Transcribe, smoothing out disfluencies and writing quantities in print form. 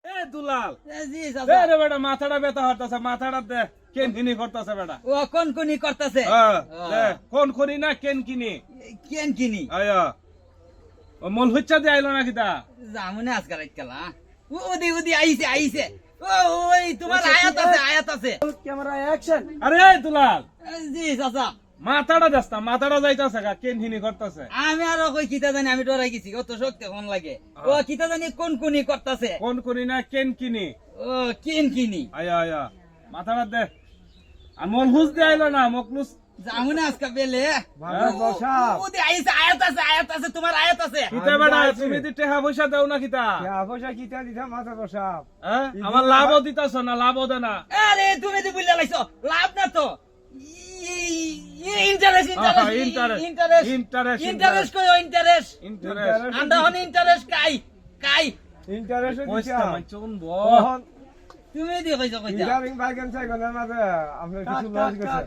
এ দুলাল জি দে চাচা রে বেটা মাথাটা ব্যথা হতাছে মাথাটা দে কেন কিনি করতেছে বেটা ও কোন কোনি করতেছে দে কোন করি না কেন কিনি কেন কিনি আয়া ও মল হচ্ছে দে আইলো না কিতা জামুনে আজকাল আজকাল উদি উদি আইছে ও ওই তোমার আয়াত আছে ক্যামেরা অ্যাকশন। আরে দুলাল জি চাচা মাথাটা দেস্তা মাথাটা যাইতাছে গা কেন কিনি করতেছে আমি আর কই কিতা জানি আমি ডরাই গেছি কত শক্তি ফোন লাগে ও কিতা জানি কোন কোনি করতেছে কোন করি না কেন কিনি ও কেন কিনি আয়া আয়া মাথাটা দে আর মল হুজ দে আইলো না মকলুস জামুনে আজকাল বেলে ভালো বসা। উদি আইছে আয়াত আছে তোমার আয়াত আছে কিতা বেটা তুমি দি টাকা পয়সা দাও না কিতা পয়সা কিতা দিতা মাথা বসা। হ্যাঁ আমার লাভও দিতাছ না লাভও দে না আরে তুমি তো বুঝলে লাইছো লাভ না তো ইন্টারেস্ট ইন্টারেস্ট কই ইন্টারেস্ট ইন্টারেস্ট আন্ডা হন ইন্টারেস্ট কাই ইন্টারেস্ট পয়সা দিতা। মানে চুনবো তখন তুমি দি কইছো কইতা ইদারিং ভাই কেন চাই গনার মাঝে আপনি কিছু লস গেছে।